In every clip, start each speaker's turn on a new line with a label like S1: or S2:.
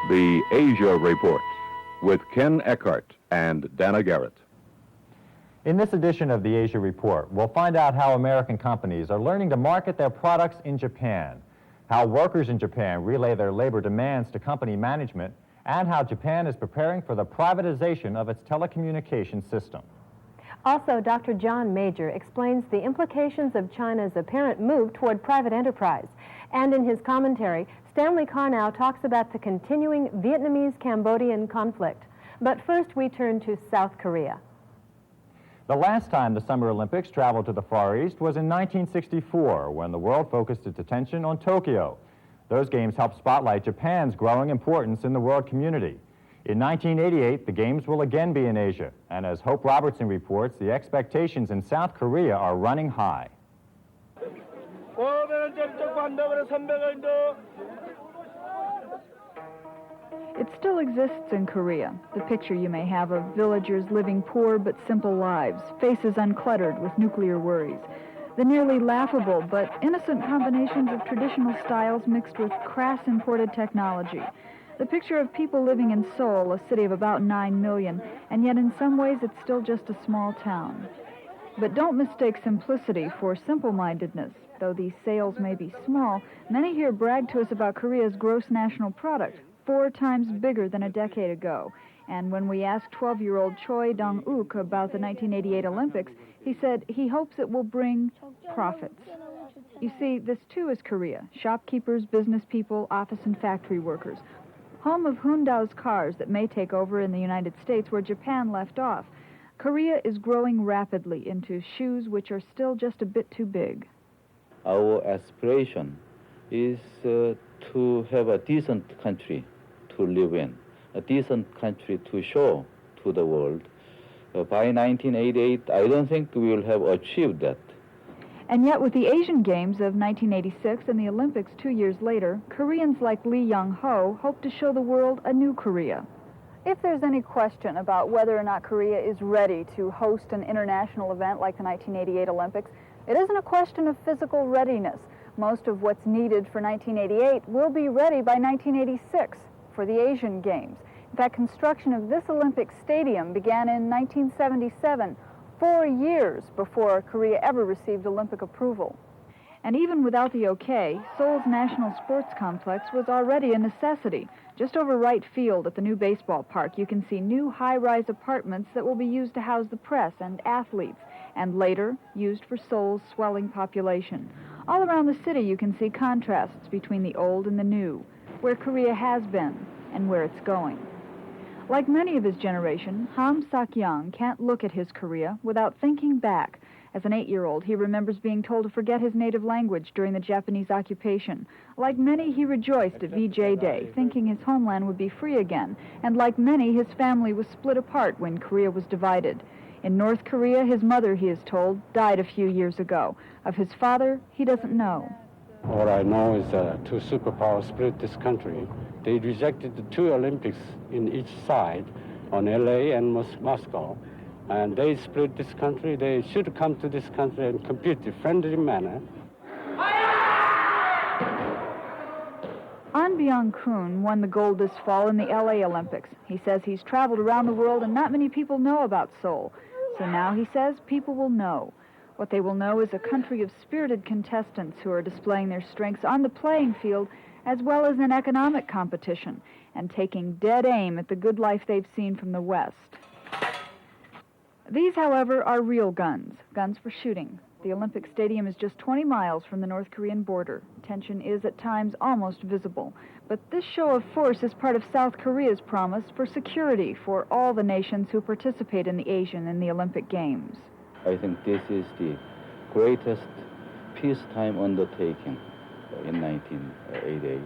S1: The Asia Report with Ken Eckhart and Dana Garrett.
S2: In this edition of the Asia Report, we'll find out how American companies are learning to market their products in Japan, how workers in Japan relay their labor demands to company management, and how Japan is preparing for the privatization of its telecommunications system.
S3: Also, Dr. John Major explains the implications of China's apparent move toward private enterprise. And in his commentary, Stanley Carnow talks about the continuing Vietnamese-Cambodian conflict. But first, we turn to South Korea.
S2: The last time the Summer Olympics traveled to the Far East was in 1964, when the world focused its attention on Tokyo. Those games helped spotlight Japan's growing importance in the world community. In 1988, the Games will again be in Asia, and as Hope Robertson reports, the expectations in South Korea are running high.
S4: It still exists in Korea, the picture you may have of villagers living poor but simple lives, faces uncluttered with nuclear worries. The nearly laughable but innocent combinations of traditional styles mixed with crass imported technology. The picture of people living in Seoul, a city of about 9 million, and yet in some ways it's still just a small town. But don't mistake simplicity for simple-mindedness. Though these sales may be small, many here brag to us about Korea's gross national product, 4 times bigger than a decade ago. And when we asked 12-year-old Choi Dong-uk about the 1988 Olympics, he said he hopes it will bring profits. You see, this too is Korea. Shopkeepers, business people, office and factory workers. Home of Hyundai's cars that may take over in the United States where Japan left off. Korea is growing rapidly into shoes which are still just a bit too big.
S5: Our aspiration is to have a decent country to live in, a decent country to show to the world. By 1988, I don't think we will have achieved that.
S4: And yet, with the Asian Games of 1986 and the Olympics 2 years later, Koreans like Lee Young-ho hope to show the world a new Korea. If there's any question about whether or not Korea is ready to host an international event like the 1988 Olympics, it isn't a question of physical readiness. Most of what's needed for 1988 will be ready by 1986 for the Asian Games. In fact, construction of this Olympic stadium began in 1977, 4 years before Korea ever received Olympic approval. And even without the okay, Seoul's National Sports Complex was already a necessity. Just over right field at the new baseball park, you can see new high-rise apartments that will be used to house the press and athletes, and later used for Seoul's swelling population. All around the city, you can see contrasts between the old and the new, where Korea has been and where it's going. Like many of his generation, Ham Sak-young can't look at his Korea without thinking back. As an 8-year-old, he remembers being told to forget his native language during the Japanese occupation. Like many, he rejoiced at VJ Day, thinking his homeland would be free again. And like many, his family was split apart when Korea was divided. In North Korea, his mother, he is told, died a few years ago. Of his father, he doesn't know.
S6: All I know is two superpowers split this country. They rejected the 2 Olympics in each side on LA and Moscow. And they split this country. They should come to this country and compete in a friendly manner.
S4: An Byung-kun won the gold this fall in the LA Olympics. He says he's traveled around the world and not many people know about Seoul. So now, he says, people will know. What they will know is a country of spirited contestants who are displaying their strengths on the playing field as well as in economic competition and taking dead aim at the good life they've seen from the West. These, however, are real guns, guns for shooting. The Olympic Stadium is just 20 miles from the North Korean border. Tension is at times almost visible. But this show of force is part of South Korea's promise for security for all the nations who participate in the Asian and the Olympic Games.
S5: I think this is the greatest peacetime undertaking in 1988.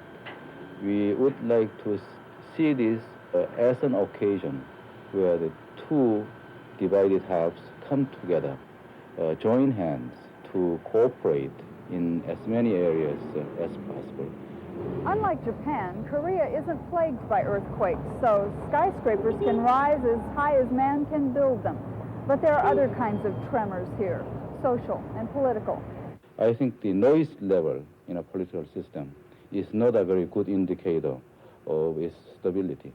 S5: We would like to see this as an occasion where the 2 divided halves come together, join hands to cooperate in as many areas as possible.
S4: Unlike Japan, Korea isn't plagued by earthquakes, so skyscrapers can rise as high as man can build them. But there are other kinds of tremors here, social and political.
S5: I think the noise level in a political system is not a very good indicator of its stability.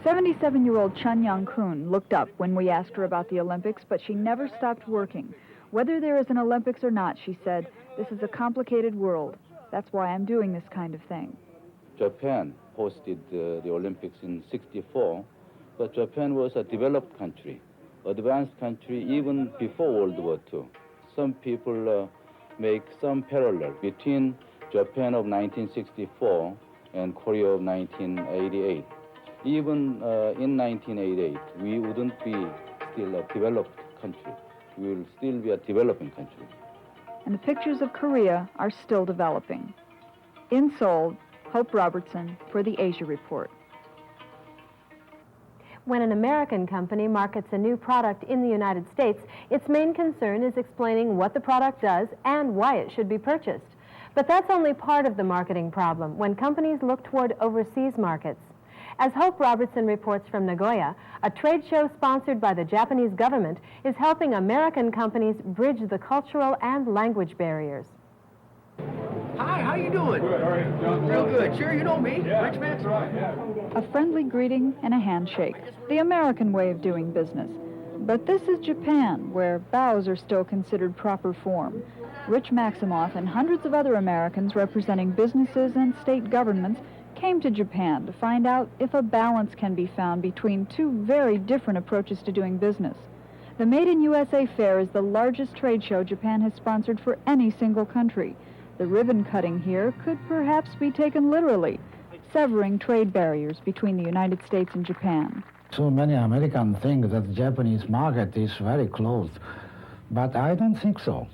S4: 77-year-old Chun Young-kun looked up when we asked her about the Olympics, but she never stopped working. Whether there is an Olympics or not, she said, this is a complicated world. That's why I'm doing this kind of thing.
S5: Japan hosted the Olympics in '64, but Japan was a developed country, advanced country even before World War II. Some people make some parallel between Japan of 1964 and Korea of 1988. Even in 1988, we wouldn't be still a developed country. We will still be a developing country.
S4: And the pictures of Korea are still developing. In Seoul, Hope Robertson for the Asia Report.
S3: When an American company markets a new product in the United States, its main concern is explaining what the product does and why it should be purchased. But that's only part of the marketing problem when companies look toward overseas markets. As Hope Robertson reports from Nagoya, a trade show sponsored by the Japanese government is helping American companies bridge the cultural and language barriers.
S7: Hi, how you doing? Real good. Sure, you know me, Rich Maxwell.
S4: A friendly greeting and a handshake, the American way of doing business. But this is Japan, where bows are still considered proper form. Rich Maximoff and hundreds of other Americans representing businesses and state governments came to Japan to find out if a balance can be found between two very different approaches to doing business. The Made in USA Fair is the largest trade show Japan has sponsored for any single country. The ribbon cutting here could perhaps be taken literally, severing trade barriers between the United States and Japan.
S8: So many Americans think that the Japanese market is very closed, but I don't think so.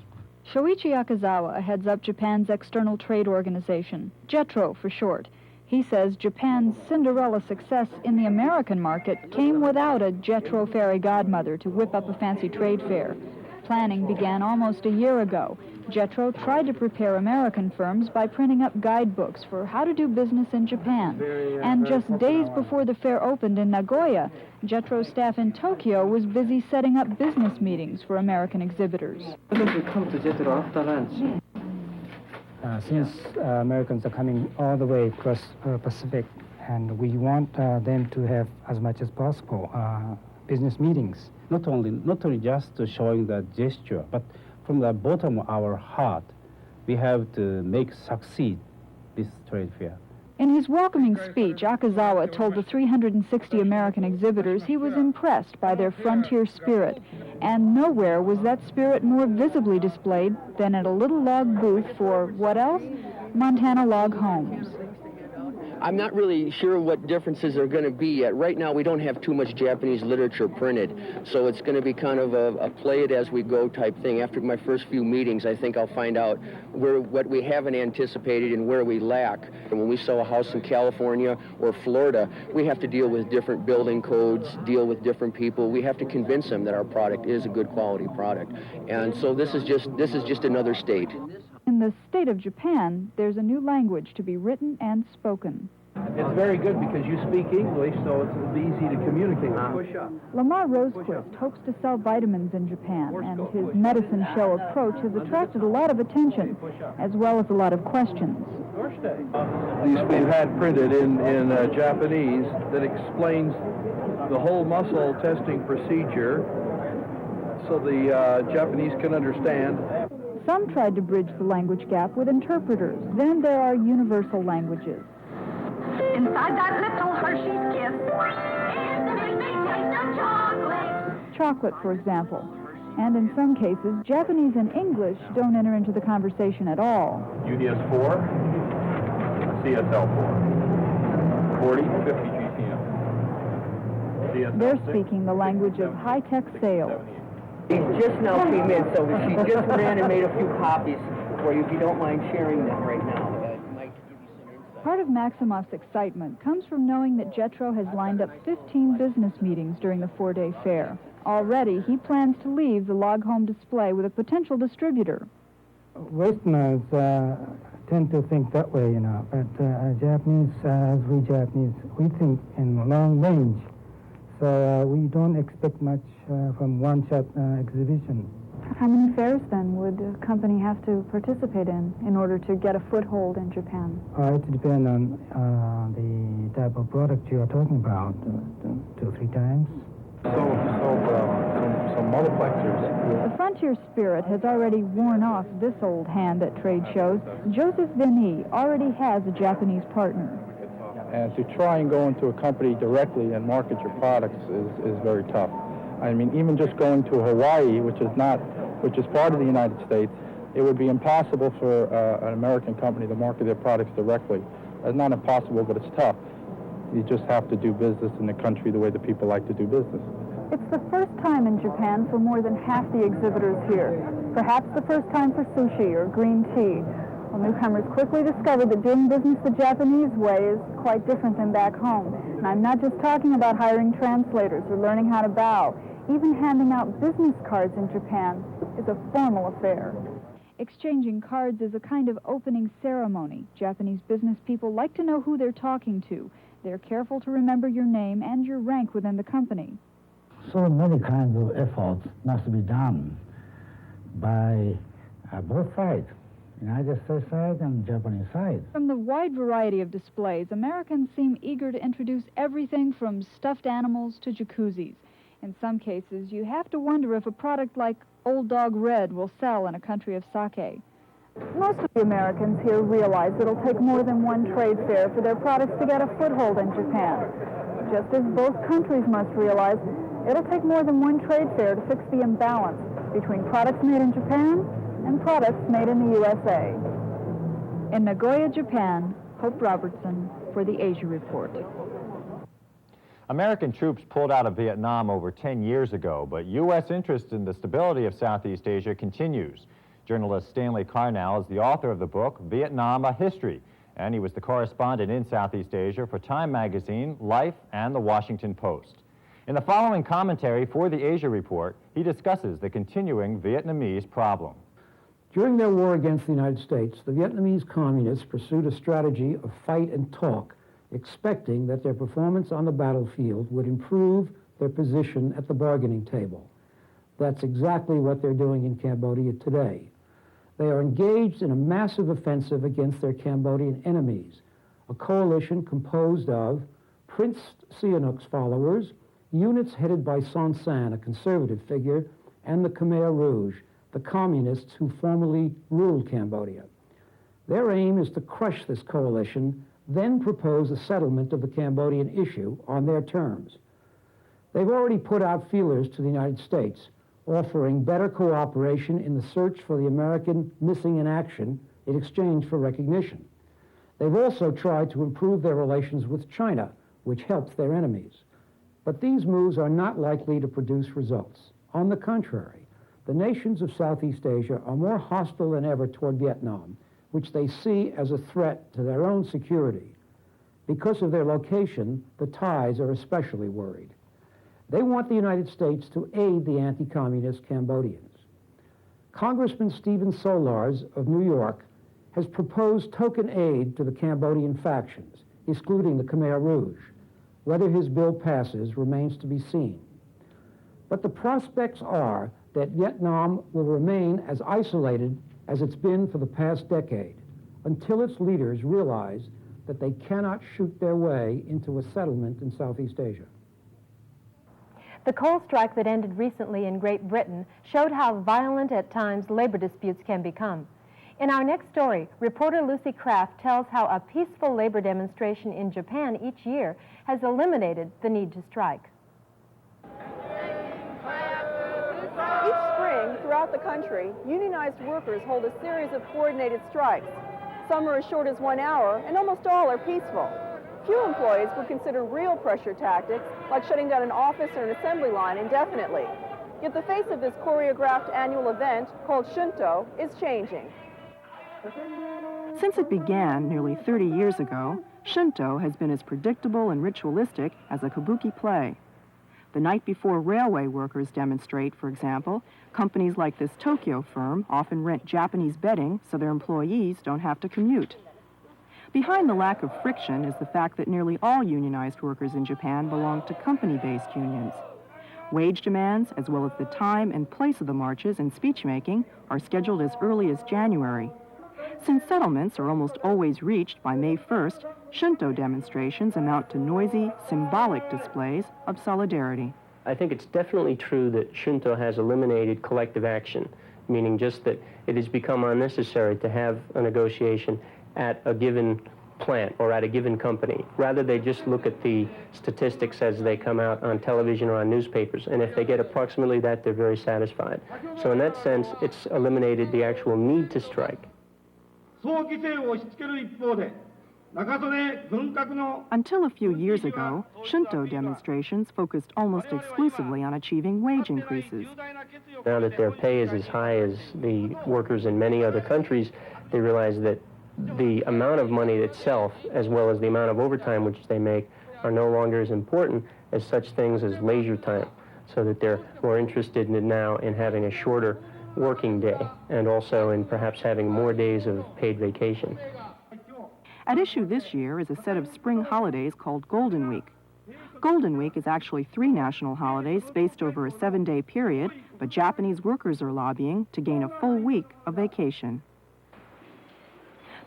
S4: Shoichi Akazawa heads up Japan's external trade organization, JETRO for short. He says Japan's Cinderella success in the American market came without a JETRO fairy godmother to whip up a fancy trade fair. Planning began almost a year ago. JETRO tried to prepare American firms by printing up guidebooks for how to do business in Japan. And just days before the fair opened in Nagoya, JETRO staff in Tokyo was busy setting up business meetings for American exhibitors.
S9: We come to JETRO after lunch. Since Americans are coming all the way across Pacific, and we want them to have as much as possible business meetings. Not only just showing the gesture, but from the bottom of our heart, we have to make succeed this trade fair.
S4: In his welcoming speech, Akazawa told the 360 American exhibitors he was impressed by their frontier spirit, and nowhere was that spirit more visibly displayed than at a little log booth for, what else? Montana Log Homes.
S7: I'm not really sure what differences are going to be yet. Right now, we don't have too much Japanese literature printed, so it's going to be kind of a play-it-as-we-go type thing. After my first few meetings, I think I'll find out what we haven't anticipated and where we lack. And when we sell a house in California or Florida, we have to deal with different building codes, deal with different people. We have to convince them that our product is a good quality product. And so this is just another state.
S4: In the state of Japan, there's a new language to be written and spoken.
S10: It's very good because you speak English, so it's easy to communicate. Push up.
S4: Lamar Rosequist hopes to sell vitamins in Japan, and his medicine show approach has attracted a lot of attention, as well as a lot of questions.
S10: These we've had printed in Japanese that explains the whole muscle testing procedure so the Japanese can understand.
S4: Some tried to bridge the language gap with interpreters. Then there are universal languages.
S11: Inside that little Hershey's kiss is the big taste of chocolate.
S4: Chocolate, for example. And in some cases, Japanese and English don't enter into the conversation at all.
S2: UDS 4, CSL 4, 40, 50 GPM.
S4: They're speaking the language of high-tech sales.
S7: He just now came in, so she just ran and made a few copies for you if you don't mind sharing them right now.
S4: Part of Maximoff's excitement comes from knowing that JETRO has lined up 15 business meetings during the 4-day fair. Already, he plans to leave the log home display with a potential distributor.
S9: Westerners tend to think that way, you know, but Japanese, we think in long range. So we don't expect much from one-shot exhibition.
S4: How many fairs, then, would a company have to participate in order to get a foothold in Japan?
S9: It depends on the type of product you are talking about, 2 or 3 times.
S10: Some multiplexers.
S4: The frontier spirit has already worn off this old hand at trade shows. Joseph Vinny already has a Japanese partner.
S10: And to try and go into a company directly and market your products is very tough. I mean, even just going to Hawaii, which is part of the United States, it would be impossible for an American company to market their products directly. It's not impossible, but it's tough. You just have to do business in the country the way the people like to do business.
S4: It's the first time in Japan for more than half the exhibitors here. Perhaps the first time for sushi or green tea. Well, newcomers quickly discovered that doing business the Japanese way is quite different than back home. And I'm not just talking about hiring translators or learning how to bow. Even handing out business cards in Japan is a formal affair. Exchanging cards is a kind of opening ceremony. Japanese business people like to know who they're talking to. They're careful to remember your name and your rank within the company.
S8: So many kinds of efforts must be done by both sides, United States side and Japanese side.
S4: From the wide variety of displays, Americans seem eager to introduce everything from stuffed animals to jacuzzis. In some cases, you have to wonder if a product like Old Dog Red will sell in a country of sake. Most of the Americans here realize it'll take more than one trade fair for their products to get a foothold in Japan. Just as both countries must realize, it'll take more than one trade fair to fix the imbalance between products made in Japan and products made in the USA. In Nagoya, Japan, Hope Robertson for the Asia Report.
S2: American troops pulled out of Vietnam over 10 years ago, but U.S. interest in the stability of Southeast Asia continues. Journalist Stanley Carnell is the author of the book, Vietnam, A History, and he was the correspondent in Southeast Asia for Time Magazine, Life, and the Washington Post. In the following commentary for the Asia Report, he discusses the continuing Vietnamese problem.
S12: During their war against the United States, the Vietnamese communists pursued a strategy of fight and talk, expecting that their performance on the battlefield would improve their position at the bargaining table. That's exactly what they're doing in Cambodia today. They are engaged in a massive offensive against their Cambodian enemies, a coalition composed of Prince Sihanouk's followers, units headed by Son Sann, a conservative figure, and the Khmer Rouge, the communists who formerly ruled Cambodia. Their aim is to crush this coalition, then propose a settlement of the Cambodian issue on their terms. They've already put out feelers to the United States, offering better cooperation in the search for the American missing in action in exchange for recognition. They've also tried to improve their relations with China, which helps their enemies. But these moves are not likely to produce results. On the contrary, the nations of Southeast Asia are more hostile than ever toward Vietnam, which they see as a threat to their own security. Because of their location, the Thais are especially worried. They want the United States to aid the anti-communist Cambodians. Congressman Stephen Solars of New York has proposed token aid to the Cambodian factions, excluding the Khmer Rouge. Whether his bill passes remains to be seen. But the prospects are that Vietnam will remain as isolated as it's been for the past decade, until its leaders realize that they cannot shoot their way into a settlement in Southeast Asia.
S3: The coal strike that ended recently in Great Britain showed how violent at times labor disputes can become. In our next story, reporter Lucy Kraft tells how a peaceful labor demonstration in Japan each year has eliminated the need to strike.
S13: Each spring, throughout the country, unionized workers hold a series of coordinated strikes. Some are as short as 1 hour, and almost all are peaceful. Few employees would consider real pressure tactics, like shutting down an office or an assembly line indefinitely. Yet the face of this choreographed annual event, called Shunto, is changing.
S14: Since it began nearly 30 years ago, Shunto has been as predictable and ritualistic as a kabuki play. The night before railway workers demonstrate, for example, companies like this Tokyo firm often rent Japanese bedding so their employees don't have to commute. Behind the lack of friction is the fact that nearly all unionized workers in Japan belong to company-based unions. Wage demands, as well as the time and place of the marches and speechmaking, are scheduled as early as January. Since settlements are almost always reached by May 1st, Shinto demonstrations amount to noisy, symbolic displays of solidarity.
S15: I think it's definitely true that Shinto has eliminated collective action, meaning just that it has become unnecessary to have a negotiation at a given plant or at a given company. Rather, they just look at the statistics as they come out on television or on newspapers, and if they get approximately that, they're very satisfied. So in that sense, it's eliminated the actual need to strike.
S14: Until a few years ago, Shinto demonstrations focused almost exclusively on achieving wage increases.
S15: Now that their pay is as high as the workers in many other countries, they realize that the amount of money itself, as well as the amount of overtime which they make, are no longer as important as such things as leisure time, so that they're more interested now in having a shorter working day and also in perhaps having more days of paid vacation.
S14: At issue this year is a set of spring holidays called Golden Week. Golden Week is actually 3 national holidays spaced over a 7-day period, but Japanese workers are lobbying to gain a full week of vacation.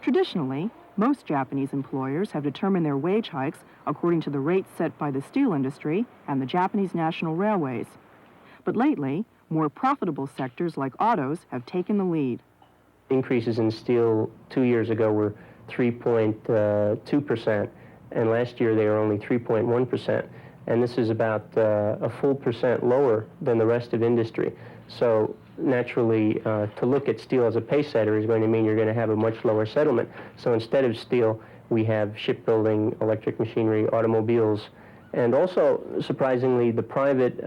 S14: Traditionally, most Japanese employers have determined their wage hikes according to the rates set by the steel industry and the Japanese National Railways. But lately, more profitable sectors like autos have taken the lead.
S15: Increases in steel 2 years ago were 3.2%, and last year they were only 3.1%. And this is about a full percent lower than the rest of industry. So naturally, to look at steel as a pace setter is going to mean you're going to have a much lower settlement. So instead of steel, we have shipbuilding, electric machinery, automobiles, and also, surprisingly, the private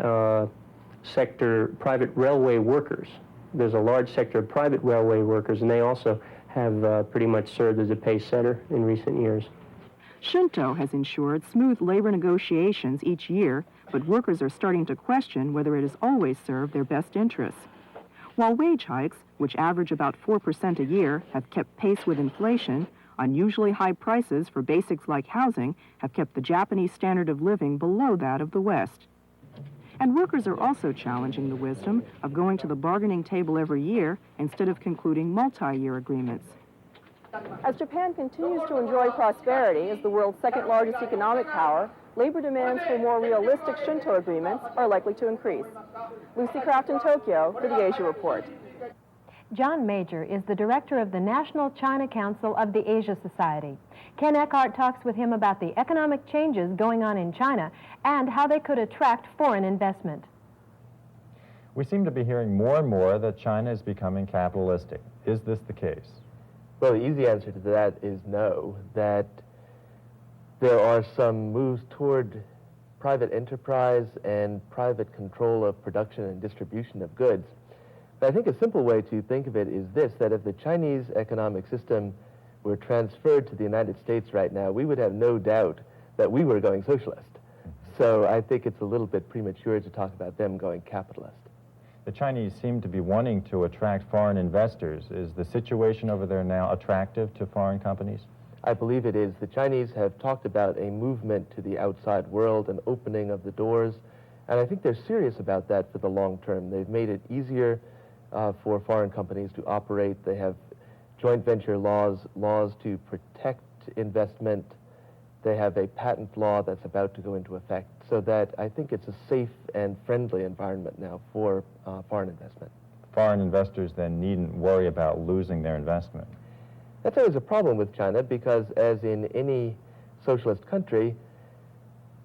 S15: sector, private railway workers. There's a large sector of private railway workers, and they also have pretty much served as a pace setter in recent years.
S14: Shinto has ensured smooth labor negotiations each year, but workers are starting to question whether it has always served their best interests. While wage hikes, which average about 4% a year, have kept pace with inflation, unusually high prices for basics like housing have kept the Japanese standard of living below that of the West. And workers are also challenging the wisdom of going to the bargaining table every year instead of concluding multi-year agreements.
S13: As Japan continues to enjoy prosperity as the world's second-largest economic power, labor demands for more realistic Shinto agreements are likely to increase. Lucy Kraft in Tokyo for the Asia Report.
S3: John Major is the director of the National China Council of the Asia Society. Ken Eckhart talks with him about the economic changes going on in China and how they could attract foreign investment.
S2: We seem to be hearing more and more that China is becoming capitalistic. Is this the case?
S16: Well, the easy answer to that is no, that there are some moves toward private enterprise and private control of production and distribution of goods. But I think a simple way to think of it is this, that if the Chinese economic system were transferred to the United States right now, we would have no doubt that we were going socialist. So I think it's a little bit premature to talk about them going capitalist.
S2: The Chinese seem to be wanting to attract foreign investors. Is the situation over there now attractive to foreign companies?
S16: I believe it is. The Chinese have talked about a movement to the outside world, an opening of the doors, and I think they're serious about that for the long term. They've made it easier for foreign companies to operate. They have joint venture laws to protect investment. They have a patent law that's about to go into effect, so that I think it's a safe and friendly environment now for foreign investment.
S2: Foreign investors then needn't worry about losing their investment.
S16: That's always a problem with China because, as in any socialist country,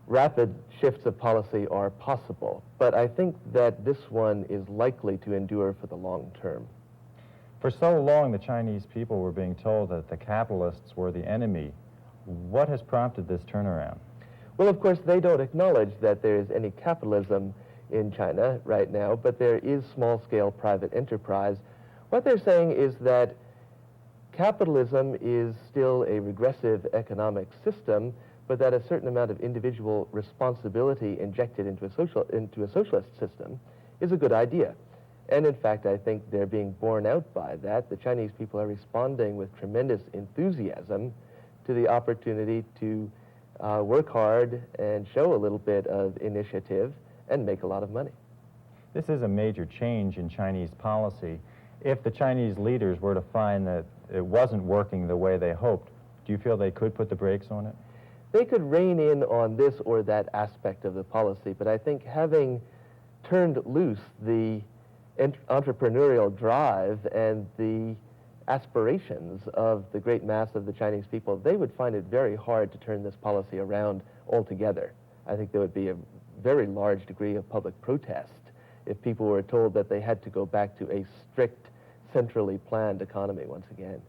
S16: rapid shifts of policy are possible. But I think that this one is likely to endure for the long term.
S2: For so long, the Chinese people were being told that the capitalists were the enemy. What has prompted this turnaround?
S16: Well, of course, they don't acknowledge that there is any capitalism in China right now, but there is small-scale private enterprise. What they're saying is that capitalism is still a regressive economic system, but that a certain amount of individual responsibility injected into a socialist system is a good idea. And in fact, I think they're being borne out by that. The Chinese people are responding with tremendous enthusiasm to the opportunity to work hard and show a little bit of initiative and make a lot of money.
S2: This is a major change in Chinese policy. If the Chinese leaders were to find that it wasn't working the way they hoped, do you feel they could put the brakes on it?
S16: They could rein in on this or that aspect of the policy, but I think having turned loose the entrepreneurial drive and the aspirations of the great mass of the Chinese people, they would find it very hard to turn this policy around altogether. I think there would be a very large degree of public protest if people were told that they had to go back to a strict, centrally planned economy once again.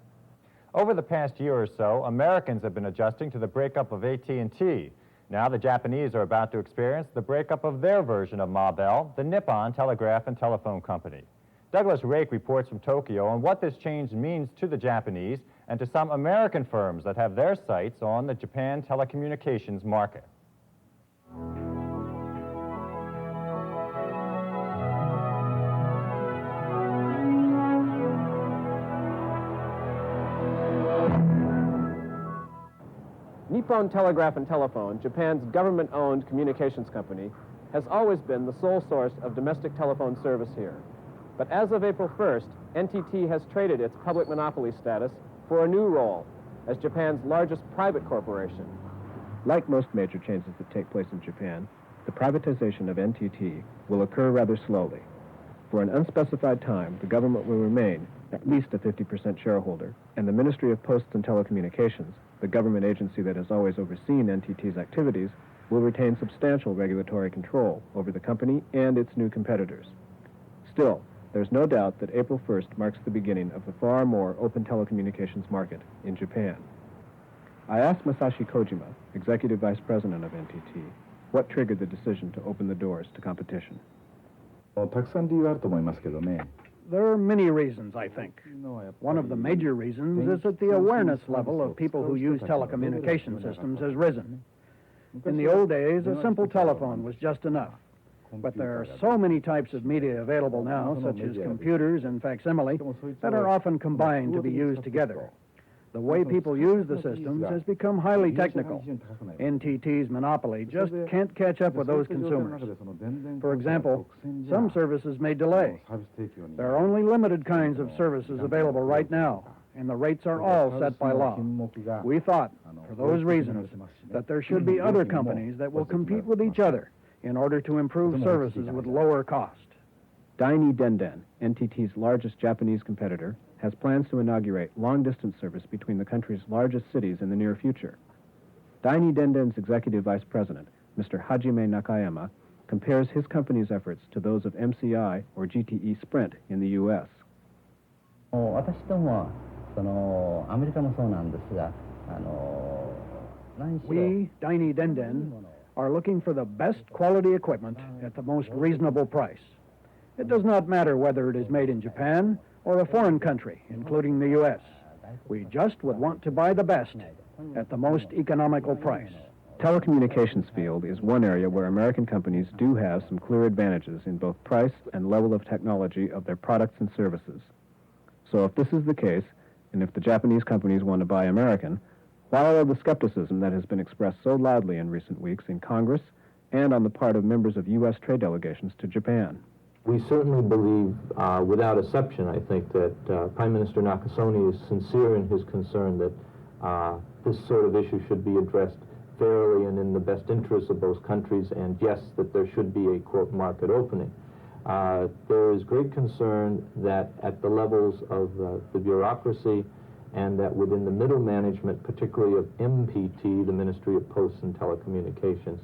S2: Over the past year or so, Americans have been adjusting to the breakup of AT&T. Now the Japanese are about to experience the breakup of their version of Ma Bell, the Nippon Telegraph and Telephone Company. Douglas Rake reports from Tokyo on what this change means to the Japanese and to some American firms that have their sights on the Japan telecommunications market.
S17: Nippon Telegraph and Telephone, Japan's government-owned communications company, has always been the sole source of domestic telephone service here. But as of April 1st, NTT has traded its public monopoly status for a new role as Japan's largest private corporation.
S18: Like most major changes that take place in Japan, the privatization of NTT will occur rather slowly. For an unspecified time, the government will remain at least a 50% shareholder, and the Ministry of Posts and Telecommunications, the government agency that has always overseen NTT's activities, will retain substantial regulatory control over the company and its new competitors. Still, there's no doubt that April 1st marks the beginning of the far more open telecommunications market in Japan. I asked Masashi Kojima, Executive Vice President of NTT, what triggered the decision to open the doors to competition.
S19: There are many reasons, I think. One of the major reasons is that the awareness level of people who use telecommunication systems has risen. In the old days, a simple telephone was just enough. But there are so many types of media available now, such as computers and facsimile, that are often combined to be used together. The way people use the systems has become highly technical. NTT's monopoly just can't catch up with those consumers. For example, some services may delay. There are only limited kinds of services available right now, and the rates are all set by law. We thought, for those reasons, that there should be other companies that will compete with each other in order to improve services with lower cost.
S18: Daini Denden, NTT's largest Japanese competitor, has plans to inaugurate long-distance service between the country's largest cities in the near future. Daini Denden's Executive Vice President, Mr. Hajime Nakayama, compares his company's efforts to those of MCI or GTE Sprint in the U.S.
S19: We, Daini Denden, are looking for the best quality equipment at the most reasonable price. It does not matter whether it is made in Japan or a foreign country, including the U.S. We just would want to buy the best at the most economical price.
S18: Telecommunications field is one area where American companies do have some clear advantages in both price and level of technology of their products and services. So if this is the case, and if the Japanese companies want to buy American, why all the skepticism that has been expressed so loudly in recent weeks in Congress and on the part of members of U.S. trade delegations to Japan?
S20: We certainly believe, without exception, I think, that Prime Minister Nakasone is sincere in his concern that this sort of issue should be addressed fairly and in the best interests of both countries, and yes, that there should be a, quote, market opening. There is great concern that at the levels of the bureaucracy and that within the middle management, particularly of MPT, the Ministry of Posts and Telecommunications,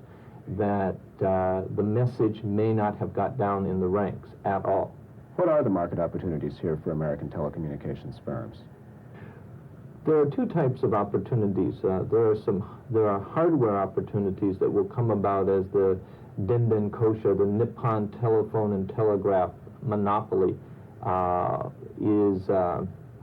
S20: that the message may not have got down in the ranks at all.
S18: What are the market opportunities here for American telecommunications firms?
S20: There are two types of opportunities. There are hardware opportunities that will come about as the Denden Kosha, the Nippon Telephone and Telegraph monopoly, is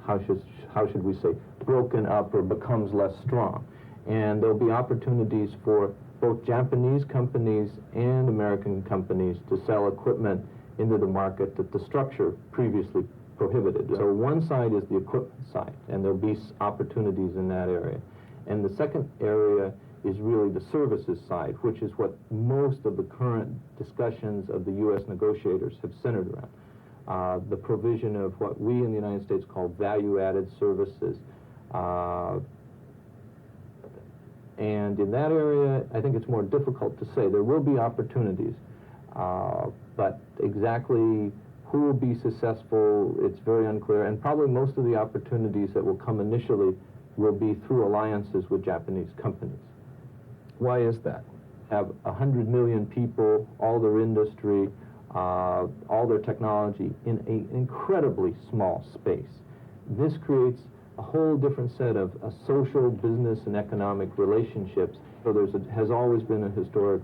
S20: how should we say, broken up or becomes less strong. And there'll be opportunities for both Japanese companies and American companies to sell equipment into the market that the structure previously prohibited. So one side is the equipment side, and there'll be opportunities in that area. And the second area is really the services side, which is what most of the current discussions of the U.S. negotiators have centered around. The provision of what we in the United States call value-added services. And in that area, I think it's more difficult to say. There will be opportunities, but exactly who will be successful, it's very unclear, and probably most of the opportunities that will come initially will be through alliances with Japanese companies.
S18: Why is that?
S20: Have 100 million people, all their industry, all their technology in an incredibly small space. This creates a whole different set of social, business, and economic relationships. So has always been a historic,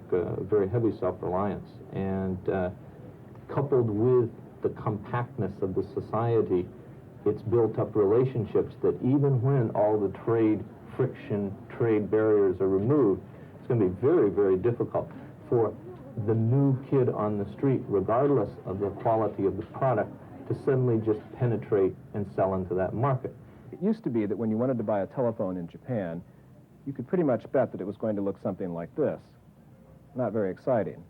S20: very heavy self-reliance. And coupled with the compactness of the society, it's built up relationships that even when all the trade friction, trade barriers are removed, it's going to be very, very difficult for the new kid on the street, regardless of the quality of the product, to suddenly just penetrate and sell into that market.
S18: It used to be that when you wanted to buy a telephone in Japan, you could pretty much bet that it was going to look something like this. Not very exciting.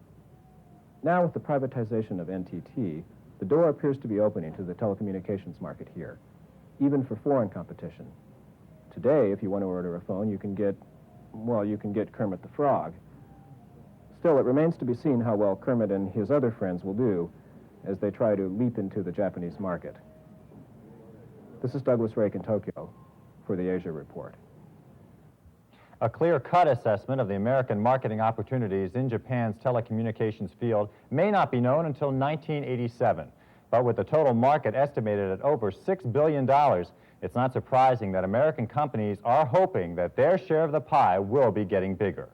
S18: Now, with the privatization of NTT, the door appears to be opening to the telecommunications market here, even for foreign competition. Today, if you want to order a phone, you can get Kermit the Frog. Still, it remains to be seen how well Kermit and his other friends will do as they try to leap into the Japanese market. This is Douglas Rake in Tokyo for the Asia Report.
S2: A clear-cut assessment of the American marketing opportunities in Japan's telecommunications field may not be known until 1987. But with the total market estimated at over $6 billion, it's not surprising that American companies are hoping that their share of the pie will be getting bigger.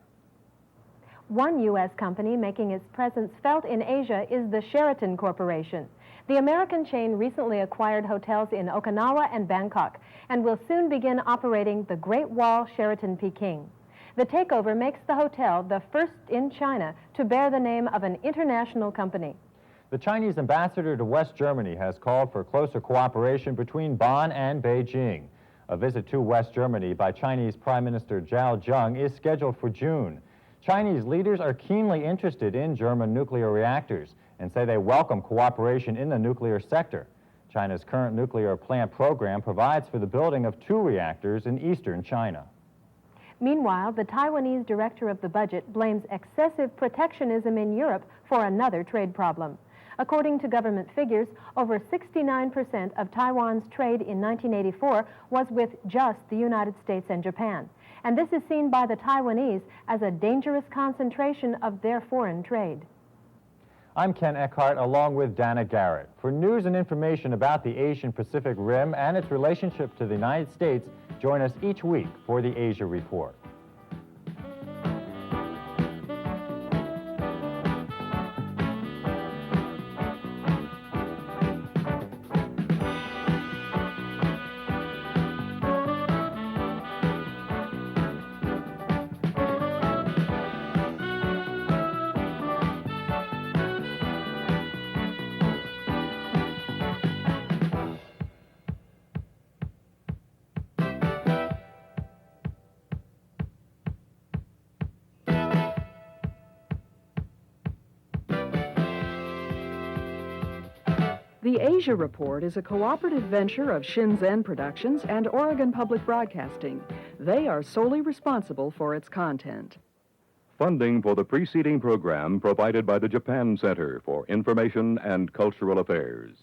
S3: One U.S. company making its presence felt in Asia is the Sheraton Corporation. The American chain recently acquired hotels in Okinawa and Bangkok and will soon begin operating the Great Wall Sheraton Peking. The takeover makes the hotel the first in China to bear the name of an international company.
S2: The Chinese ambassador to West Germany has called for closer cooperation between Bonn and Beijing. A visit to West Germany by Chinese Prime Minister Zhao Zheng is scheduled for June. Chinese leaders are keenly interested in German nuclear reactors and say they welcome cooperation in the nuclear sector. China's current nuclear plant program provides for the building of 2 reactors in eastern China.
S3: Meanwhile, the Taiwanese director of the budget blames excessive protectionism in Europe for another trade problem. According to government figures, over 69% of Taiwan's trade in 1984 was with just the United States and Japan. And this is seen by the Taiwanese as a dangerous concentration of their foreign trade.
S2: I'm Ken Eckhart along with Dana Garrett. For news and information about the Asian Pacific Rim and its relationship to the United States, join us each week for the Asia Report.
S14: The Asia Report is a cooperative venture of Shinzen Productions and Oregon Public Broadcasting. They are solely responsible for its content.
S1: Funding for the preceding program provided by the Japan Center for Information and Cultural Affairs.